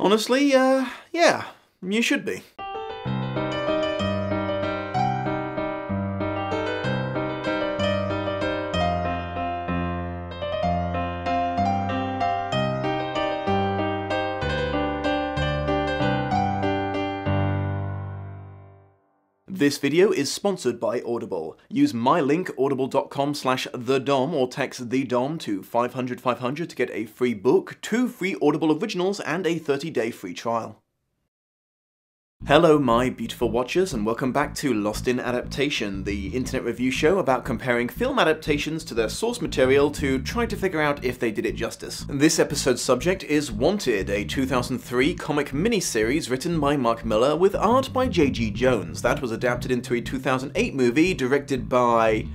Honestly, yeah, you should be. This video is sponsored by Audible. Use my link audible.com/thedom or text THEDOM to 500 to get a free book, 2 free Audible originals, and a 30-day free trial. Hello my beautiful watchers and welcome back to Lost in Adaptation, the internet review show about comparing film adaptations to their source material to try to figure out if they did it justice. This episode's subject is Wanted, a 2003 comic miniseries written by Mark Millar with art by J.G. Jones that was adapted into a 2008 movie directed by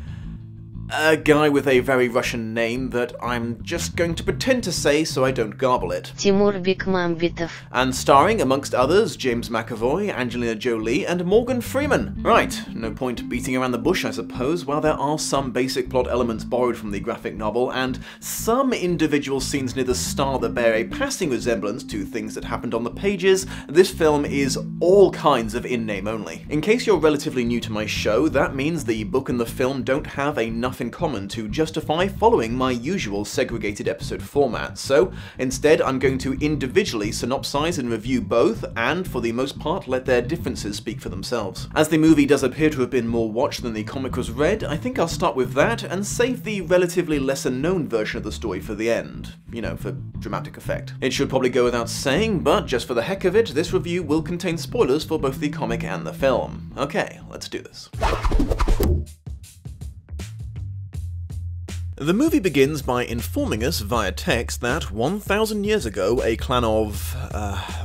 a guy with a very Russian name that I'm just going to pretend to say so I don't garble it. Timur Bekmambetov. And starring, amongst others, James McAvoy, Angelina Jolie, and Morgan Freeman. Right, no point beating around the bush I suppose. While there are some basic plot elements borrowed from the graphic novel, and some individual scenes near the start that bear a passing resemblance to things that happened on the pages, this film is all kinds of in-name only. In case you're relatively new to my show, that means the book and the film don't have enough in common to justify following my usual segregated episode format, so instead I'm going to individually synopsize and review both, and for the most part let their differences speak for themselves. As the movie does appear to have been more watched than the comic was read, I think I'll start with that and save the relatively lesser known version of the story for the end, you know, for dramatic effect. It should probably go without saying, but just for the heck of it, this review will contain spoilers for both the comic and the film. Okay, let's do this. The movie begins by informing us via text that 1,000 years ago, a clan of,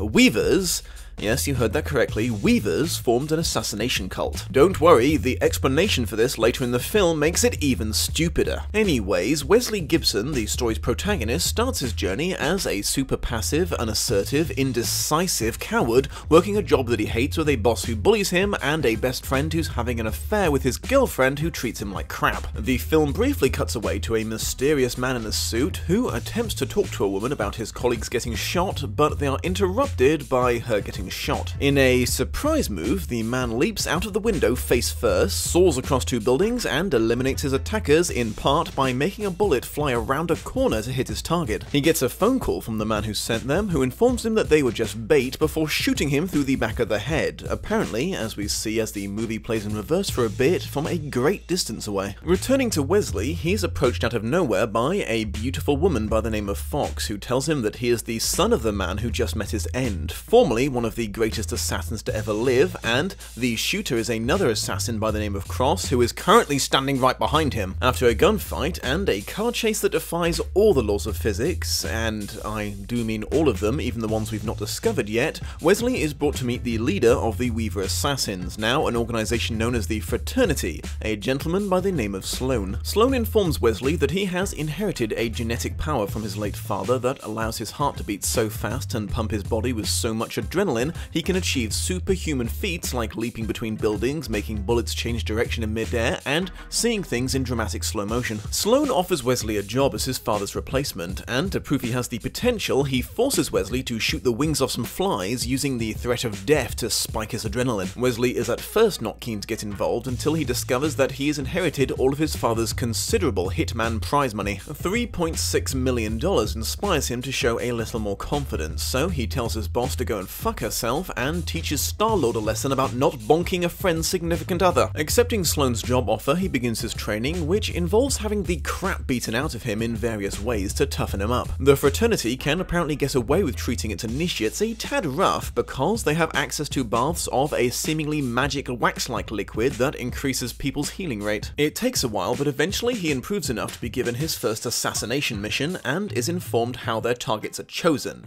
weavers, yes, you heard that correctly, weavers formed an assassination cult. Don't worry, the explanation for this later in the film makes it even stupider. Anyways, Wesley Gibson, the story's protagonist, starts his journey as a super passive, unassertive, indecisive coward working a job that he hates with a boss who bullies him and a best friend who's having an affair with his girlfriend who treats him like crap. The film briefly cuts away to a mysterious man in a suit who attempts to talk to a woman about his colleagues getting shot, but they are interrupted by her getting shot. In a surprise move, the man leaps out of the window face first, soars across 2 buildings, and eliminates his attackers in part by making a bullet fly around a corner to hit his target. He gets a phone call from the man who sent them, who informs him that they were just bait before shooting him through the back of the head, apparently, as we see as the movie plays in reverse for a bit, from a great distance away. Returning to Wesley, he's approached out of nowhere by a beautiful woman by the name of Fox, who tells him that he is the son of the man who just met his end, formerly one of the greatest assassins to ever live, and the shooter is another assassin by the name of Cross, who is currently standing right behind him. After a gunfight and a car chase that defies all the laws of physics, and I do mean all of them, even the ones we've not discovered yet, Wesley is brought to meet the leader of the Weaver Assassins, now an organization known as the Fraternity, a gentleman by the name of Sloan. Sloan informs Wesley that he has inherited a genetic power from his late father that allows his heart to beat so fast and pump his body with so much adrenaline he can achieve superhuman feats like leaping between buildings, making bullets change direction in midair, and seeing things in dramatic slow motion. Sloan offers Wesley a job as his father's replacement, and to prove he has the potential, he forces Wesley to shoot the wings off some flies using the threat of death to spike his adrenaline. Wesley is at first not keen to get involved until he discovers that he has inherited all of his father's considerable hitman prize money. $3.6 million inspires him to show a little more confidence, so he tells his boss to go and fuck herself and teaches Star-Lord a lesson about not bonking a friend's significant other. Accepting Sloan's job offer, he begins his training, which involves having the crap beaten out of him in various ways to toughen him up. The Fraternity can apparently get away with treating its initiates a tad rough because they have access to baths of a seemingly magic wax-like liquid that increases people's healing rate. It takes a while, but eventually he improves enough to be given his first assassination mission and is informed how their targets are chosen.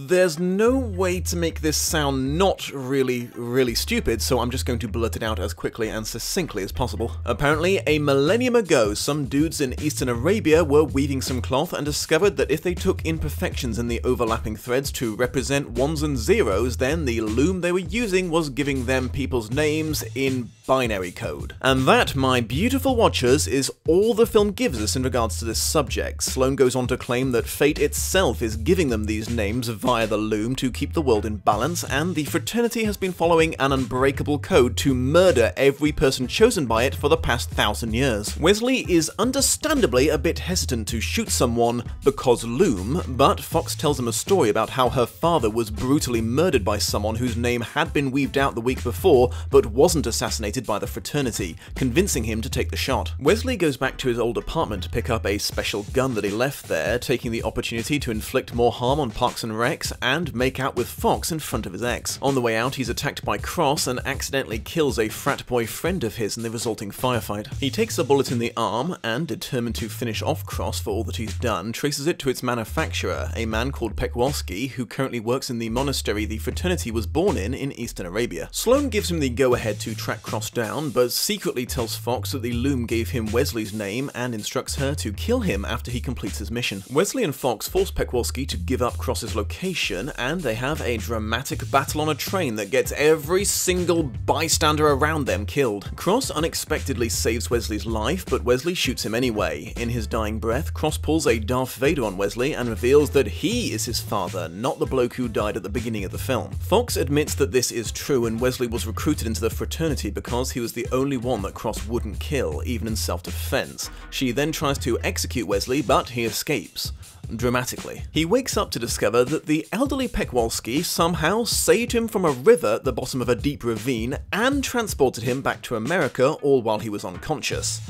There's no way to make this sound not really stupid, so I'm just going to blurt it out as quickly and succinctly as possible. Apparently, a millennium ago, some dudes in Eastern Arabia were weaving some cloth and discovered that if they took imperfections in the overlapping threads to represent ones and zeros, then the loom they were using was giving them people's names in binary code. And that, my beautiful watchers, is all the film gives us in regards to this subject. Sloan goes on to claim that fate itself is giving them them these names via the loom to keep the world in balance, and the fraternity has been following an unbreakable code to murder every person chosen by it for the past 1,000 years. Wesley is understandably a bit hesitant to shoot someone because loom, but Fox tells him a story about how her father was brutally murdered by someone whose name had been weaved out the week before but wasn't assassinated by the fraternity, convincing him to take the shot. Wesley goes back to his old apartment to pick up a special gun that he left there, taking the opportunity to inflict more harm on Parks and Recs and make out with Fox in front of his ex. On the way out, he's attacked by Cross and accidentally kills a frat boy friend of his in the resulting firefight. He takes a bullet in the arm and, determined to finish off Cross for all that he's done, traces it to its manufacturer, a man called Pekwalski, who currently works in the monastery the fraternity was born in Eastern Arabia. Sloane gives him the go-ahead to track Cross down, but secretly tells Fox that the loom gave him Wesley's name and instructs her to kill him after he completes his mission. Wesley and Fox force Pekwalski to give up Cross's location, and they have a dramatic battle on a train that gets every single bystander around them killed. Cross unexpectedly saves Wesley's life, but Wesley shoots him anyway. In his dying breath, Cross pulls a Darth Vader on Wesley and reveals that he is his father, not the bloke who died at the beginning of the film. Fox admits that this is true, and Wesley was recruited into the fraternity because he was the only one that Cross wouldn't kill, even in self-defense. She then tries to execute Wesley, but he escapes. Dramatically. He wakes up to discover that the elderly Pekwalski somehow saved him from a river at the bottom of a deep ravine and transported him back to America, all while he was unconscious.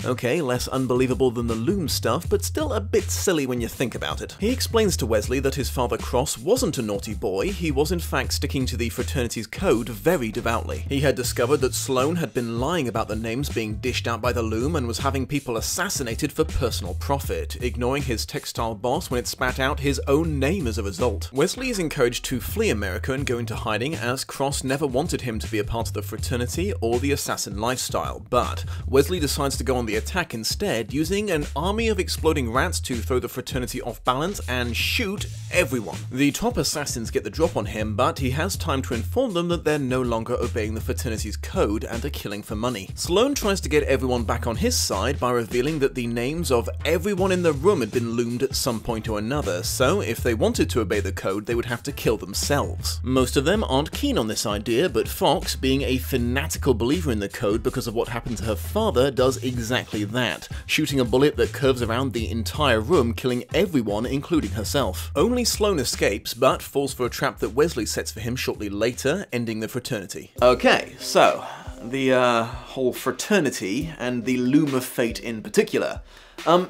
Okay, less unbelievable than the loom stuff, but still a bit silly when you think about it. He explains to Wesley that his father Cross wasn't a naughty boy, he was in fact sticking to the fraternity's code very devoutly. He had discovered that Sloane had been lying about the names being dished out by the loom and was having people assassinated for personal profit, ignoring his textile boss when it spat out his own name as a result. Wesley is encouraged to flee America and go into hiding, as Cross never wanted him to be a part of the fraternity or the assassin lifestyle, but Wesley decides to go on the attack instead, using an army of exploding rats to throw the fraternity off balance and shoot everyone. The top assassins get the drop on him, but he has time to inform them that they're no longer obeying the fraternity's code and are killing for money. Sloane tries to get everyone back on his side by revealing that the names of everyone in the room had been loomed at some point or another, so if they wanted to obey the code, they would have to kill themselves. Most of them aren't keen on this idea, but Fox, being a fanatical believer in the code because of what happened to her father, does exactly that, shooting a bullet that curves around the entire room, killing everyone, including herself. Only Sloane escapes, but falls for a trap that Wesley sets for him shortly later, ending the fraternity. Okay, so, the whole fraternity, and the loom of fate in particular.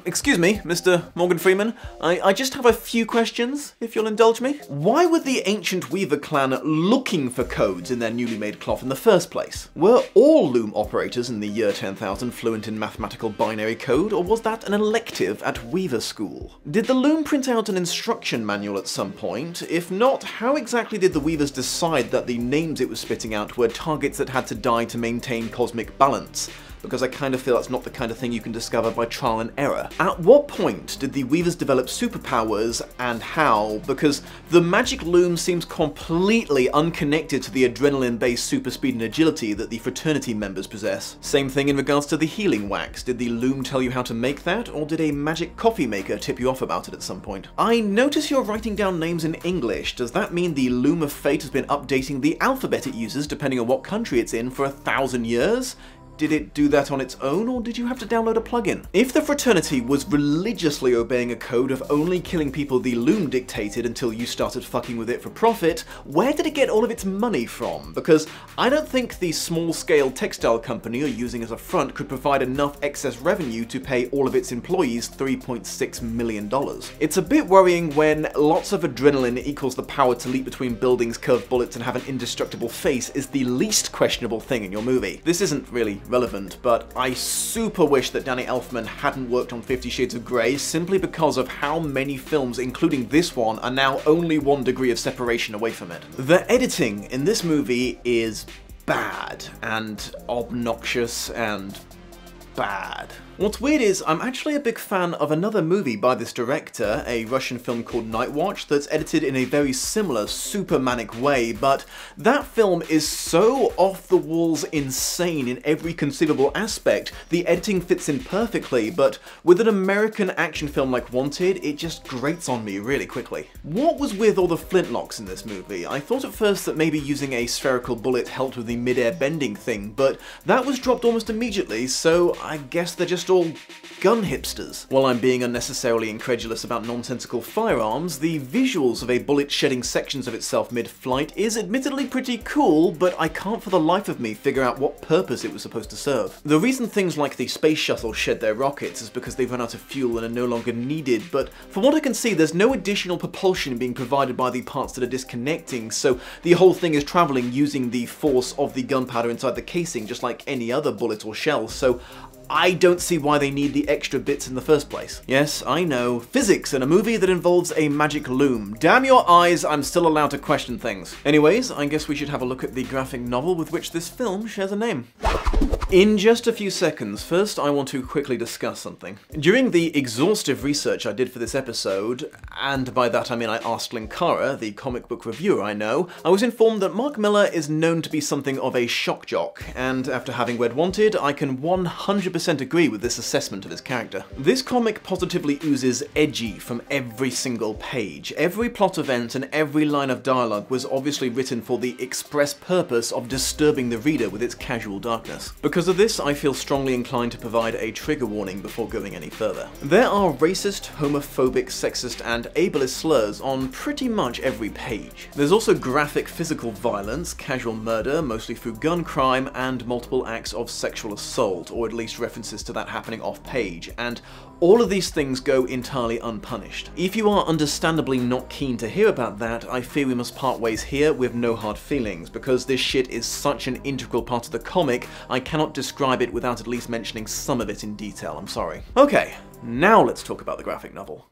Excuse me, Mr. Morgan Freeman, I just have a few questions, if you'll indulge me. Why were the ancient Weaver clan looking for codes in their newly made cloth in the first place? Were all loom operators in the year 10,000 fluent in mathematical binary code, or was that an elective at Weaver School? Did the loom print out an instruction manual at some point? If not, how exactly did the Weavers decide that the names it was spitting out were targets that had to die to maintain cosmic balance? Because I kind of feel that's not the kind of thing you can discover by trial and error. At what point did the Weavers develop superpowers, and how? Because the magic loom seems completely unconnected to the adrenaline-based super speed and agility that the fraternity members possess. Same thing in regards to the healing wax. Did the loom tell you how to make that, or did a magic coffee maker tip you off about it at some point? I notice you're writing down names in English. Does that mean the loom of fate has been updating the alphabet it uses depending on what country it's in for 1,000 years? Did it do that on its own, or did you have to download a plugin? If the fraternity was religiously obeying a code of only killing people the loom dictated until you started fucking with it for profit, where did it get all of its money from? Because I don't think the small-scale textile company you're using as a front could provide enough excess revenue to pay all of its employees $3.6 million. It's a bit worrying when lots of adrenaline equals the power to leap between buildings, curve bullets, and have an indestructible face is the least questionable thing in your movie. This isn't really relevant, but I super wish that Danny Elfman hadn't worked on 50 Shades of Grey, simply because of how many films, including this one, are now only 1 degree of separation away from it. The editing in this movie is bad, and obnoxious, and bad. What's weird is I'm actually a big fan of another movie by this director, a Russian film called Night Watch, that's edited in a very similar, super manic way, but that film is so off-the-walls insane in every conceivable aspect. The editing fits in perfectly, but with an American action film like Wanted, it just grates on me really quickly. What was with all the flintlocks in this movie? I thought at first that maybe using a spherical bullet helped with the mid-air bending thing, but that was dropped almost immediately, so I guess they're just all gun hipsters. While I'm being unnecessarily incredulous about nonsensical firearms, the visuals of a bullet shedding sections of itself mid-flight is admittedly pretty cool, but I can't for the life of me figure out what purpose it was supposed to serve. The reason things like the space shuttle shed their rockets is because they've run out of fuel and are no longer needed, but from what I can see there's no additional propulsion being provided by the parts that are disconnecting, so the whole thing is travelling using the force of the gunpowder inside the casing just like any other bullet or shell, so I don't see why they need the extra bits in the first place. Yes, I know, physics in a movie that involves a magic loom. Damn your eyes, I'm still allowed to question things. Anyways, I guess we should have a look at the graphic novel with which this film shares a name. In just a few seconds, first I want to quickly discuss something. During the exhaustive research I did for this episode, and by that I mean I asked Linkara, the comic book reviewer I know, I was informed that Mark Millar is known to be something of a shock jock, and after having read Wanted, I can 100% agree with this assessment of his character. This comic positively oozes edgy from every single page. Every plot event and every line of dialogue was obviously written for the express purpose of disturbing the reader with its casual darkness. Because of this, I feel strongly inclined to provide a trigger warning before going any further. There are racist, homophobic, sexist, and ableist slurs on pretty much every page. There's also graphic physical violence, casual murder, mostly through gun crime, and multiple acts of sexual assault, or at least references to that happening off-page, and all of these things go entirely unpunished. If you are understandably not keen to hear about that, I fear we must part ways here with no hard feelings, because this shit is such an integral part of the comic, I cannot describe it without at least mentioning some of it in detail, I'm sorry. Okay, now let's talk about the graphic novel.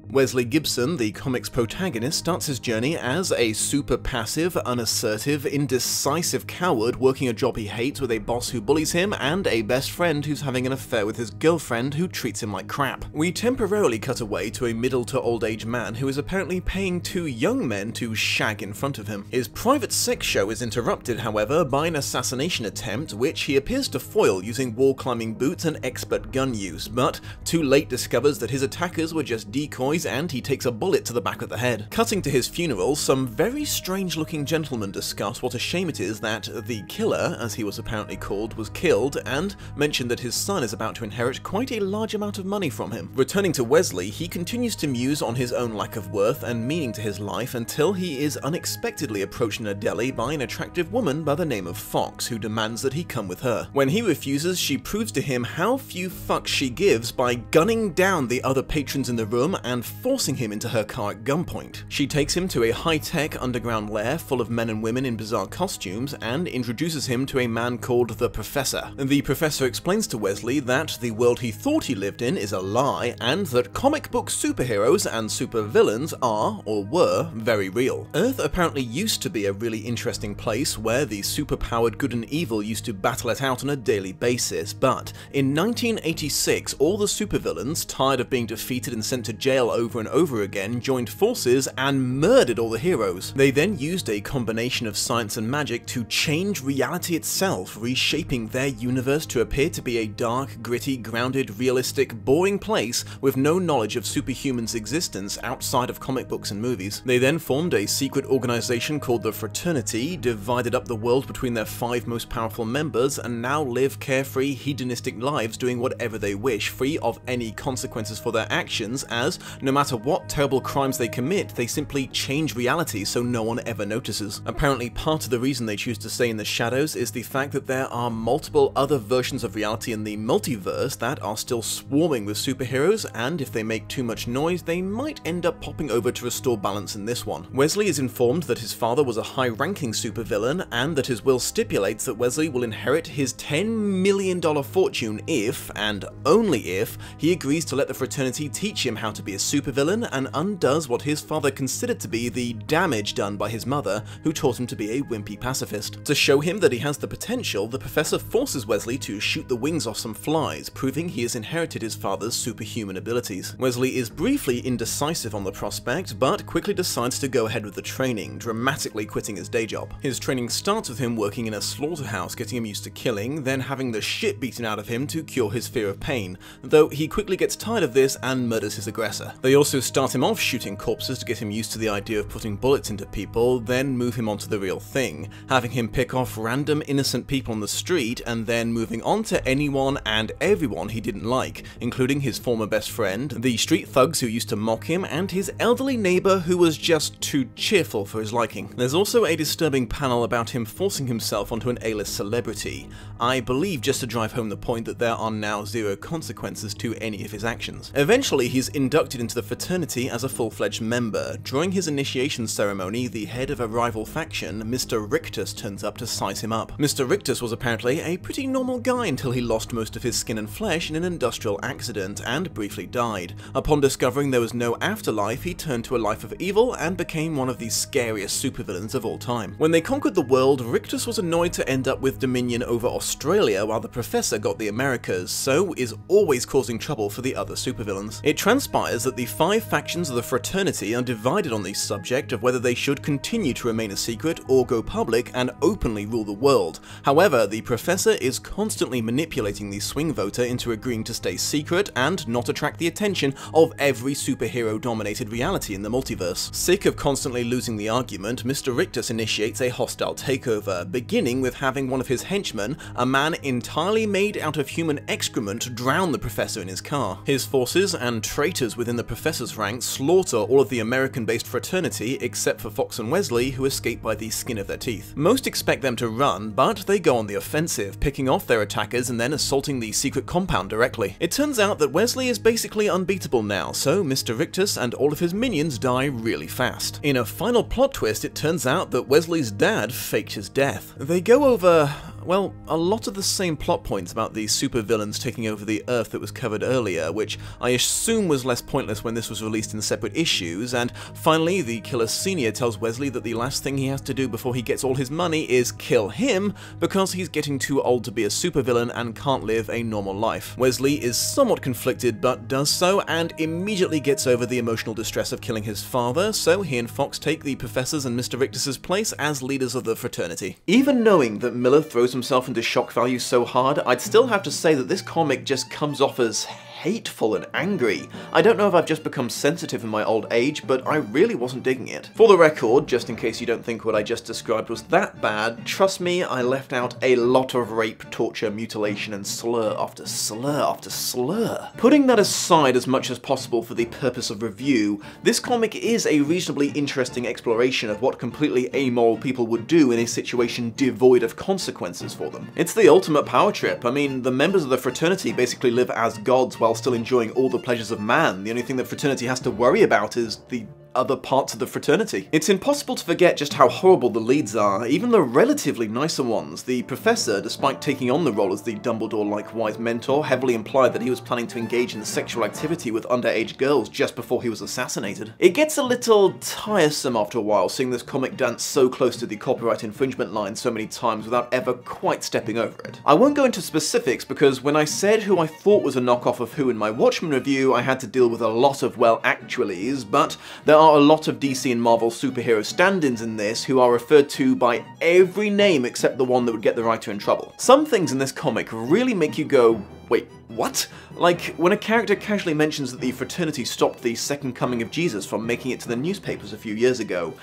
Wesley Gibson, the comic's protagonist, starts his journey as a super passive, unassertive, indecisive coward working a job he hates with a boss who bullies him and a best friend who's having an affair with his girlfriend who treats him like crap. We temporarily cut away to a middle to old age man who is apparently paying two young men to shag in front of him. His private sex show is interrupted, however, by an assassination attempt which he appears to foil using wall climbing boots and expert gun use, but too late discovers that his attackers were just decoys and he takes a bullet to the back of the head. Cutting to his funeral, some very strange looking gentlemen discuss what a shame it is that the killer, as he was apparently called, was killed, and mention that his son is about to inherit quite a large amount of money from him. Returning to Wesley, he continues to muse on his own lack of worth and meaning to his life until he is unexpectedly approached in a deli by an attractive woman by the name of Fox, who demands that he come with her. When he refuses, she proves to him how few fucks she gives by gunning down the other patrons in the room and forcing him into her car at gunpoint. She takes him to a high-tech underground lair full of men and women in bizarre costumes and introduces him to a man called the Professor. The Professor explains to Wesley that the world he thought he lived in is a lie and that comic book superheroes and supervillains are, or were, very real. Earth apparently used to be a really interesting place where the superpowered good and evil used to battle it out on a daily basis, but in 1986 all the supervillains, tired of being defeated and sent to jail over and over again, joined forces and murdered all the heroes. They then used a combination of science and magic to change reality itself, reshaping their universe to appear to be a dark, gritty, grounded, realistic, boring place with no knowledge of superhumans' existence outside of comic books and movies. They then formed a secret organization called the Fraternity, divided up the world between their 5 most powerful members, and now live carefree, hedonistic lives doing whatever they wish, free of any consequences for their actions, as no matter what terrible crimes they commit, they simply change reality so no one ever notices. Apparently part of the reason they choose to stay in the shadows is the fact that there are multiple other versions of reality in the multiverse that are still swarming with superheroes, and if they make too much noise, they might end up popping over to restore balance in this one. Wesley is informed that his father was a high-ranking supervillain, and that his will stipulates that Wesley will inherit his $10 million fortune if, and only if, he agrees to let the Fraternity teach him how to be a supervillain and undoes what his father considered to be the damage done by his mother, who taught him to be a wimpy pacifist. To show him that he has the potential, the professor forces Wesley to shoot the wings off some flies, proving he has inherited his father's superhuman abilities. Wesley is briefly indecisive on the prospect, but quickly decides to go ahead with the training, dramatically quitting his day job. His training starts with him working in a slaughterhouse, getting him used to killing, then having the shit beaten out of him to cure his fear of pain, though he quickly gets tired of this and murders his aggressor. They also start him off shooting corpses to get him used to the idea of putting bullets into people, then move him onto the real thing, having him pick off random innocent people on the street, and then moving on to anyone and everyone he didn't like, including his former best friend, the street thugs who used to mock him, and his elderly neighbor who was just too cheerful for his liking. There's also a disturbing panel about him forcing himself onto an A-list celebrity, I believe just to drive home the point that there are now zero consequences to any of his actions. Eventually, he's inducted into the fraternity as a full-fledged member. During his initiation ceremony, the head of a rival faction, Mr. Rictus, turns up to size him up. Mr. Rictus was apparently a pretty normal guy until he lost most of his skin and flesh in an industrial accident and briefly died. Upon discovering there was no afterlife, he turned to a life of evil and became one of the scariest supervillains of all time. When they conquered the world, Rictus was annoyed to end up with dominion over Australia while the Professor got the Americas, so is always causing trouble for the other supervillains. It transpires that the 5 factions of the fraternity are divided on the subject of whether they should continue to remain a secret or go public and openly rule the world. However, the Professor is constantly manipulating the swing voter into agreeing to stay secret and not attract the attention of every superhero-dominated reality in the multiverse. Sick of constantly losing the argument, Mr. Rictus initiates a hostile takeover, beginning with having one of his henchmen, a man entirely made out of human excrement, drown the Professor in his car. His forces and traitors within the Professor's ranks slaughter all of the American-based fraternity except for Fox and Wesley, who escape by the skin of their teeth. Most expect them to run, but they go on the offensive, picking off their attackers and then assaulting the secret compound directly. It turns out that Wesley is basically unbeatable now, so Mr. Rictus and all of his minions die really fast. In a final plot twist, it turns out that Wesley's dad faked his death. They go over, well, a lot of the same plot points about the supervillains taking over the Earth that was covered earlier, which I assume was less pointless when this was released in separate issues, and finally the Killer Senior tells Wesley that the last thing he has to do before he gets all his money is kill him, because he's getting too old to be a supervillain and can't live a normal life. Wesley is somewhat conflicted, but does so, and immediately gets over the emotional distress of killing his father, so he and Fox take the Professor's and Mr. Rictus's place as leaders of the fraternity. Even knowing that Miller throws himself into shock value so hard, I'd still have to say that this comic just comes off as hateful and angry. I don't know if I've just become sensitive in my old age, but I really wasn't digging it. For the record, just in case you don't think what I just described was that bad, trust me, I left out a lot of rape, torture, mutilation, and slur after slur after slur. Putting that aside as much as possible for the purpose of review, this comic is a reasonably interesting exploration of what completely amoral people would do in a situation devoid of consequences for them. It's the ultimate power trip. I mean, the members of the fraternity basically live as gods while still enjoying all the pleasures of man. The only thing the fraternity has to worry about is the other parts of the fraternity. It's impossible to forget just how horrible the leads are, even the relatively nicer ones. The Professor, despite taking on the role as the Dumbledore-like wise mentor, heavily implied that he was planning to engage in sexual activity with underage girls just before he was assassinated. It gets a little tiresome after a while, seeing this comic dance so close to the copyright infringement line so many times without ever quite stepping over it. I won't go into specifics because when I said who I thought was a knockoff of who in my Watchmen review, I had to deal with a lot of well actuallys, but there are a lot of DC and Marvel superhero stand-ins in this who are referred to by every name except the one that would get the writer in trouble. Some things in this comic really make you go, wait, what? Like, when a character casually mentions that the fraternity stopped the second coming of Jesus from making it to the newspapers a few years ago.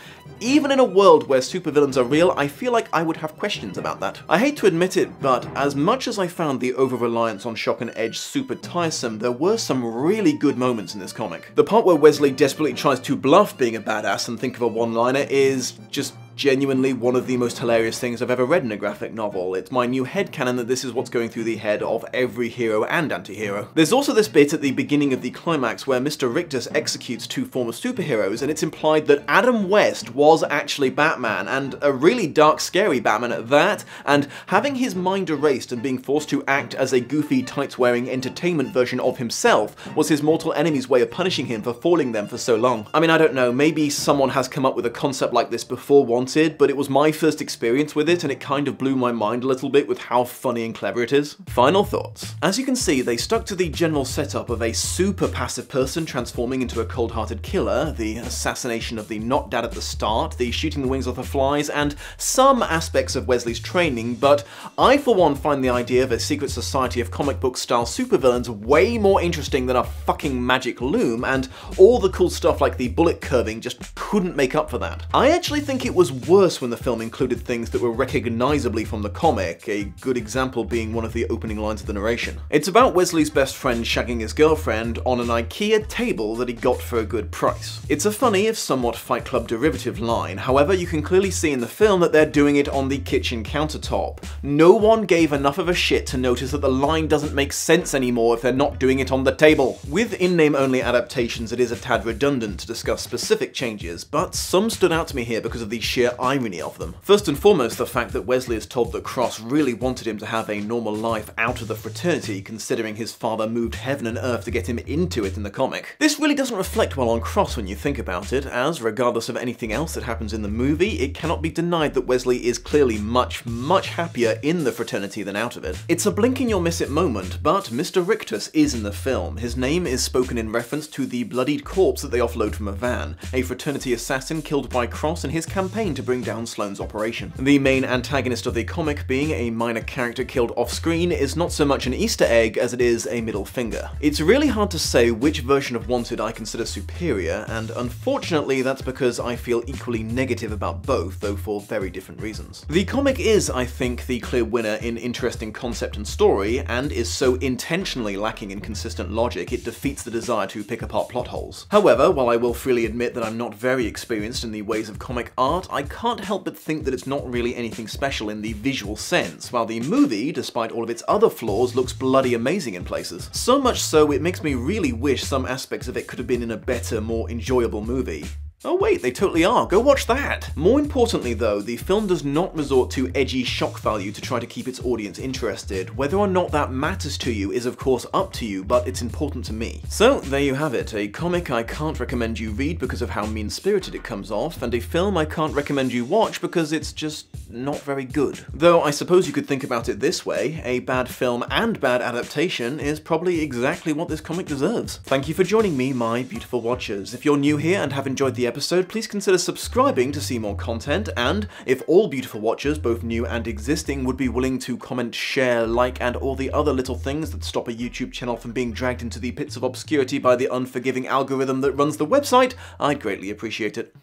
Even in a world where supervillains are real, I feel like I would have questions about that. I hate to admit it, but as much as I found the over-reliance on shock and edge super tiresome, there were some really good moments in this comic. The part where Wesley desperately tries to bluff being a badass and think of a one-liner is just genuinely one of the most hilarious things I've ever read in a graphic novel. It's my new headcanon that this is what's going through the head of every hero and anti-hero. There's also this bit at the beginning of the climax where Mr. Rictus executes two former superheroes, and it's implied that Adam West was actually Batman, and a really dark, scary Batman at that, and having his mind erased and being forced to act as a goofy, tights-wearing entertainment version of himself was his mortal enemy's way of punishing him for fooling them for so long. I mean, I don't know, maybe someone has come up with a concept like this before Wanted, but it was my first experience with it, and it kind of blew my mind a little bit with how funny and clever it is. Final thoughts. As you can see, they stuck to the general setup of a super passive person transforming into a cold-hearted killer, the assassination of the not dad at the start, the shooting the wings off the flies, and some aspects of Wesley's training, but I for one find the idea of a secret society of comic book style supervillains way more interesting than a fucking magic loom, and all the cool stuff like the bullet curving just couldn't make up for that. I actually think it was worse when the film included things that were recognizably from the comic, a good example being one of the opening lines of the narration. It's about Wesley's best friend shagging his girlfriend on an IKEA table that he got for a good price. It's a funny, if somewhat Fight Club derivative line, however you can clearly see in the film that they're doing it on the kitchen countertop. No one gave enough of a shit to notice that the line doesn't make sense anymore if they're not doing it on the table. With in-name only adaptations, it is a tad redundant to discuss specific changes, but some stood out to me here because of the sheer irony of them. First and foremost, the fact that Wesley is told that Cross really wanted him to have a normal life out of the fraternity, considering his father moved heaven and earth to get him into it in the comic. This really doesn't reflect well on Cross when you think about it, as regardless of anything else that happens in the movie, it cannot be denied that Wesley is clearly much happier in the fraternity than out of it. It's a blink and you'll miss it moment, but Mr. Rictus is in the film. His name is spoken in reference to the bloodied corpse that they offload from a van, a fraternity assassin killed by Cross in his campaign to bring down Sloane's operation. The main antagonist of the comic, being a minor character killed off-screen, is not so much an Easter egg as it is a middle finger. It's really hard to say which version of Wanted I consider superior, and unfortunately that's because I feel equally negative about both, though for very different reasons. The comic is, I think, the clear winner in interesting concept and story, and is so intentionally lacking in consistent logic it defeats the desire to pick apart plot holes. However, while I will freely admit that I'm not very experienced in the ways of comic art, I can't help but think that it's not really anything special in the visual sense, while the movie, despite all of its other flaws, looks bloody amazing in places. So much so, it makes me really wish some aspects of it could have been in a better, more enjoyable movie. Oh wait, they totally are. Go watch that! More importantly though, the film does not resort to edgy shock value to try to keep its audience interested. Whether or not that matters to you is of course up to you, but it's important to me. So there you have it, a comic I can't recommend you read because of how mean-spirited it comes off, and a film I can't recommend you watch because it's just not very good. Though I suppose you could think about it this way, a bad film and bad adaptation is probably exactly what this comic deserves. Thank you for joining me, my beautiful watchers. If you're new here and have enjoyed the episode, please consider subscribing to see more content, and if all beautiful watchers, both new and existing, would be willing to comment, share, like, and all the other little things that stop a YouTube channel from being dragged into the pits of obscurity by the unforgiving algorithm that runs the website, I'd greatly appreciate it.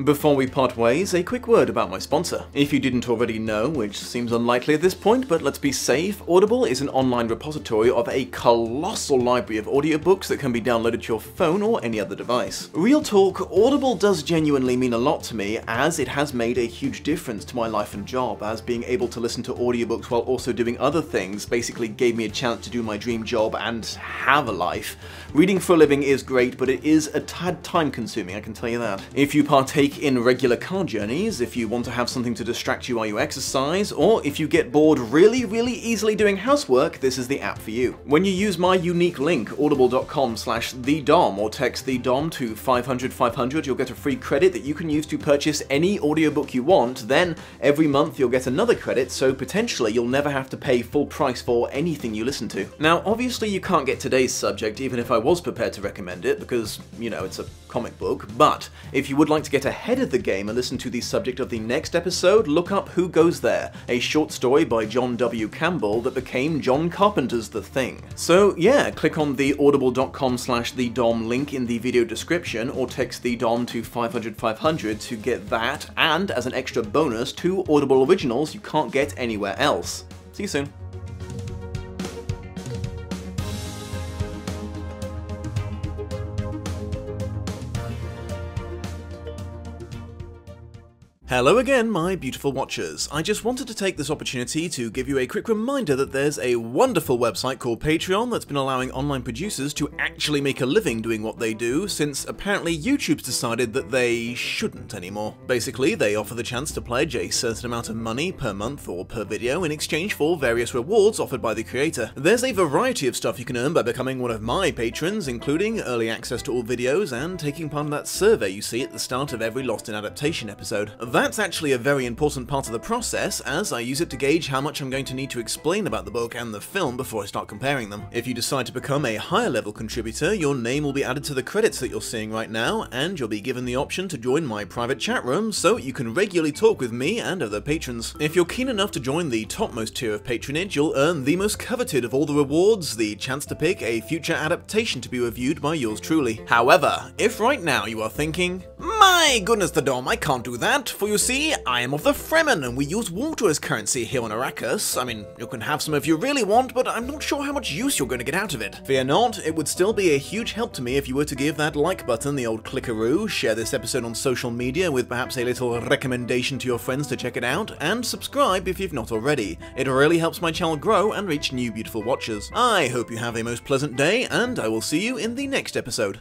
Before we part ways, a quick word about my sponsor. If you didn't already know, which seems unlikely at this point, but let's be safe, Audible is an online repository of a colossal library of audiobooks that can be downloaded to your phone or any other device. Real talk, Audible does genuinely mean a lot to me, as it has made a huge difference to my life and job, as being able to listen to audiobooks while also doing other things basically gave me a chance to do my dream job and have a life. Reading for a living is great, but it is a tad time consuming, I can tell you that. If you partake in regular car journeys, if you want to have something to distract you while you exercise, or if you get bored really easily doing housework, this is the app for you. When you use my unique link, audible.com/thedom, or text the Dom to 500 you'll get a free credit that you can use to purchase any audiobook you want. Then every month you'll get another credit, so potentially you'll never have to pay full price for anything you listen to. Now obviously you can't get today's subject even if I was prepared to recommend it, because, you know, it's a comic book, but if you would like to get ahead of the game and listen to the subject of the next episode, look up Who Goes There, a short story by John W. Campbell that became John Carpenter's The Thing. So yeah, click on the audible.com/thedom link in the video description, or text the Dom to 500 to get that, and as an extra bonus, 2 Audible originals you can't get anywhere else. See you soon. Hello again, my beautiful watchers. I just wanted to take this opportunity to give you a quick reminder that there's a wonderful website called Patreon that's been allowing online producers to actually make a living doing what they do, since apparently YouTube's decided that they shouldn't anymore. Basically, they offer the chance to pledge a certain amount of money per month or per video in exchange for various rewards offered by the creator. There's a variety of stuff you can earn by becoming one of my patrons, including early access to all videos and taking part in that survey you see at the start of every Lost in Adaptation episode. That's actually a very important part of the process, as I use it to gauge how much I'm going to need to explain about the book and the film before I start comparing them. If you decide to become a higher level contributor, your name will be added to the credits that you're seeing right now, and you'll be given the option to join my private chat room so you can regularly talk with me and other patrons. If you're keen enough to join the topmost tier of patronage, you'll earn the most coveted of all the rewards, the chance to pick a future adaptation to be reviewed by yours truly. However, if right now you are thinking, my goodness the Dom, I can't do that, for you see, I am of the Fremen and we use water as currency here on Arrakis. I mean, you can have some if you really want, but I'm not sure how much use you're going to get out of it. Fear not, it would still be a huge help to me if you were to give that like button the old clickaroo, share this episode on social media with perhaps a little recommendation to your friends to check it out, and subscribe if you've not already. It really helps my channel grow and reach new beautiful watchers. I hope you have a most pleasant day, and I will see you in the next episode.